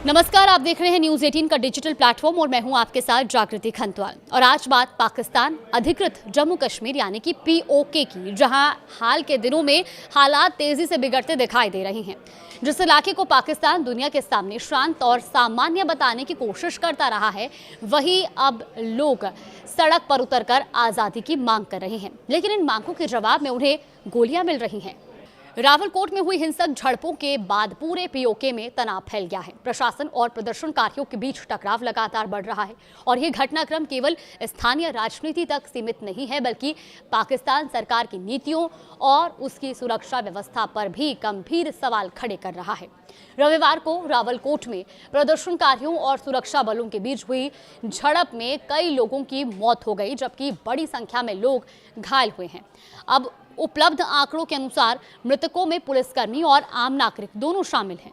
नमस्कार, आप देख रहे हैं न्यूज 18 का डिजिटल प्लेटफॉर्म और मैं हूं आपके साथ जागृति खंतवाल। और आज बात पाकिस्तान अधिकृत जम्मू कश्मीर यानी कि पीओके की, जहां हाल के दिनों में हालात तेजी से बिगड़ते दिखाई दे रहे हैं। जिस इलाके को पाकिस्तान दुनिया के सामने शांत और सामान्य बताने की कोशिश करता रहा है, वही अब लोग सड़क पर उतरकर आजादी की मांग कर रहे हैं। लेकिन इन मांगों के जवाब में उन्हें गोलियां मिल रही हैं। रावलकोट में हुई हिंसक झड़पों के बाद पूरे पीओके में तनाव फैल गया है। प्रशासन और प्रदर्शनकारियों के बीच टकराव लगातार बढ़ रहा है और ये घटनाक्रम केवल स्थानीय राजनीति तक सीमित नहीं है, बल्कि पाकिस्तान सरकार की नीतियों और उसकी सुरक्षा व्यवस्था पर भी गंभीर सवाल खड़े कर रहा है। रविवार को रावलकोट में प्रदर्शनकारियों और सुरक्षा बलों के बीच हुई झड़प में कई लोगों की मौत हो गई, जबकि बड़ी संख्या में लोग घायल हुए हैं। अब उपलब्ध आंकड़ों के अनुसार मृतकों में पुलिसकर्मी और आम नागरिक दोनों शामिल हैं।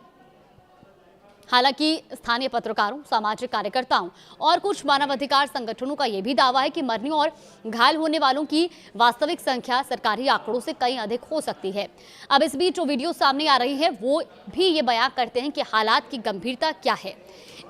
हालांकि स्थानीय पत्रकारों, सामाजिक कार्यकर्ताओं और कुछ मानवाधिकार संगठनों का यह भी दावा है कि मरने और घायल होने वालों की वास्तविक संख्या सरकारी आंकड़ों से कहीं अधिक हो सकती है। अब इस बीच जो वीडियो सामने आ रही है वो भी ये बयान करते हैं कि हालात की गंभीरता क्या है।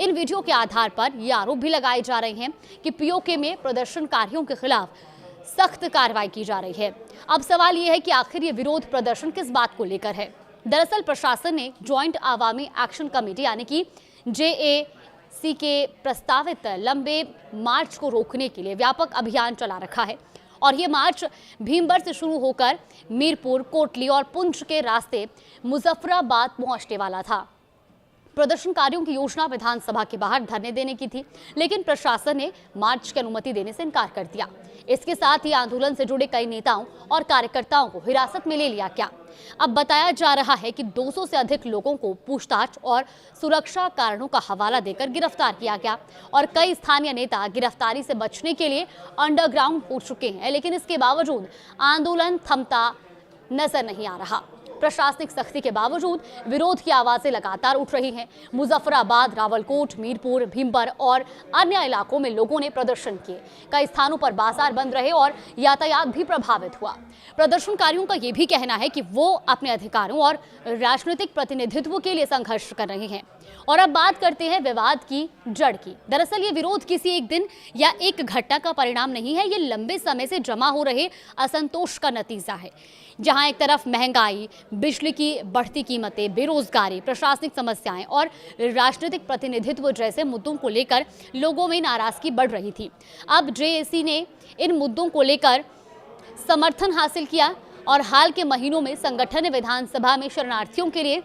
इन वीडियो के आधार पर ये आरोप भी लगाए जा रहे हैं कि पीओके में प्रदर्शनकारियों के खिलाफ सख्त कार्रवाई की जा रही है। अब सवाल यह है कि आखिर ये विरोध प्रदर्शन किस बात को लेकर है। दरअसल प्रशासन ने ज्वाइंट आवामी एक्शन कमेटी यानी कि JAC के प्रस्तावित लंबे मार्च को रोकने के लिए व्यापक अभियान चला रखा है। और ये मार्च भीमबर से शुरू होकर मीरपुर, कोटली और पुंछ के रास्ते मुजफ्फराबाद पहुंचने वाला था। प्रदर्शनकारियों की योजना विधानसभा के बाहर धरने देने की थी, लेकिन प्रशासन ने मार्च की अनुमति देने से इनकार कर दिया। इसके साथ ही आंदोलन से जुड़े कई नेताओं और कार्यकर्ताओं को हिरासत में ले लिया गया। अब बताया जा रहा है कि 200 से अधिक लोगों को पूछताछ और सुरक्षा कारणों का हवाला देकर गिरफ्तार किया गया और कई स्थानीय नेता गिरफ्तारी से बचने के लिए अंडरग्राउंड हो चुके हैं। लेकिन इसके बावजूद आंदोलन थमता नजर नहीं आ रहा। प्रशासनिक सख्ती के बावजूद विरोध की आवाजें लगातार उठ रही हैं। मुजफ्फराबाद, रावलकोट, मीरपुर, भीमबर और अन्य इलाकों में लोगों ने प्रदर्शन किए। कई स्थानों पर बाजार बंद रहे और यातायात भी प्रभावित हुआ। प्रदर्शनकारियों का यह भी कहना है कि वो अपने अधिकारों और राजनीतिक प्रतिनिधित्व के लिए संघर्ष कर रहे हैं। और अब बात करते हैं विवाद की जड़ की। दरअसल ये विरोध किसी एक दिन या एक घटना का परिणाम नहीं है, ये लंबे समय से जमा हो रहे असंतोष का नतीजा है। जहां एक तरफ महंगाई, बिजली की बढ़ती कीमतें, बेरोजगारी, प्रशासनिक समस्याएं और राजनीतिक प्रतिनिधित्व जैसे मुद्दों को लेकर लोगों में नाराजगी बढ़ रही थी। अब JAC ने इन मुद्दों को लेकर समर्थन हासिल किया और हाल के महीनों में संगठन ने विधानसभा में शरणार्थियों के लिए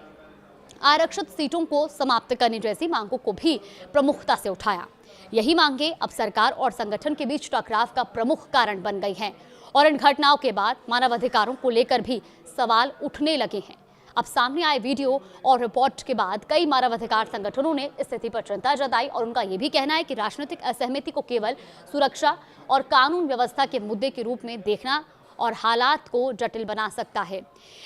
आरक्षित सीटों को समाप्त करने जैसी मांगों को भी प्रमुखता से उठाया। यही मांगे अब सरकार और संगठन के बीच टकराव का प्रमुख कारण बन गई हैं और इन घटनाओं के बाद मानवाधिकारों को लेकर भी सवाल उठने लगे हैं। अब सामने आए वीडियो और रिपोर्ट के बाद कई मानवाधिकार संगठनों ने स्थिति पर चिंता जताई और उनका यह भी कहना है कि राजनीतिक असहमति को केवल सुरक्षा और कानून व्यवस्था के मुद्दे के रूप में देखना और हालात को जटिल बना सकता है।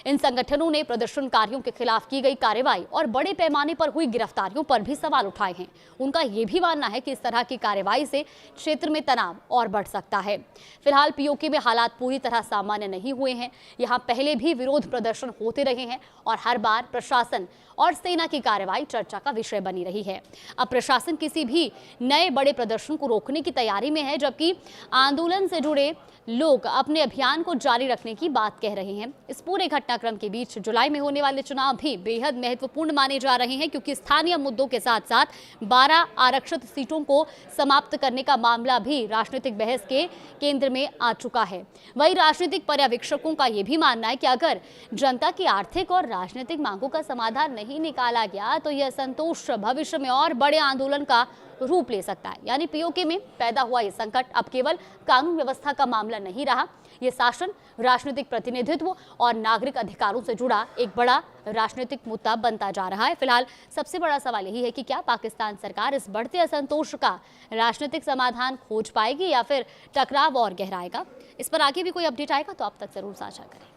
इन संगठनों ने प्रदर्शनकारियों के खिलाफ की गई कार्रवाई और बड़े पैमाने पर हुई गिरफ्तारियों पर भी सवाल उठाए हैं। उनका यह भी मानना है कि इस तरह की कार्रवाई से क्षेत्र में तनाव और बढ़ सकता है। फिलहाल पीओके में हालात पूरी तरह सामान्य नहीं हुए हैं। यहाँ पहले भी विरोध प्रदर्शन होते रहे हैं और हर बार प्रशासन और सेना की कार्रवाई चर्चा का विषय बनी रही है। अब प्रशासन किसी भी नए बड़े प्रदर्शन को रोकने की तैयारी में है, जबकि आंदोलन से जुड़े लोग अपने अभियान को जारी रखने की बात कह रहे हैं। इस पूरे घटनाक्रम के बीच जुलाई में होने वाले चुनाव भी बेहद महत्वपूर्ण माने जा रहे हैं, क्योंकि स्थानीय मुद्दों के साथ साथ 12 आरक्षित सीटों को समाप्त करने का मामला भी राजनीतिक बहस के केंद्र में आ चुका है। वहीं राजनीतिक पर्यवेक्षकों का यह भी मानना है कि अगर जनता की आर्थिक और राजनीतिक मांगों का समाधान नहीं निकाला गया तो यह असंतोष भविष्य में और बड़े आंदोलन का रूप ले सकता है। यानी पीओके में पैदा हुआ ये संकट अब केवल कानून व्यवस्था का मामला नहीं रहा, ये शासन, राजनीतिक प्रतिनिधित्व और नागरिक अधिकारों से जुड़ा एक बड़ा राजनीतिक मुद्दा बनता जा रहा है। फिलहाल सबसे बड़ा सवाल यही है कि क्या पाकिस्तान सरकार इस बढ़ते असंतोष का राजनीतिक समाधान खोज पाएगी या फिर टकराव और गहराएगा। इस पर आगे भी कोई अपडेट आएगा तो आप तक जरूर साझा करें।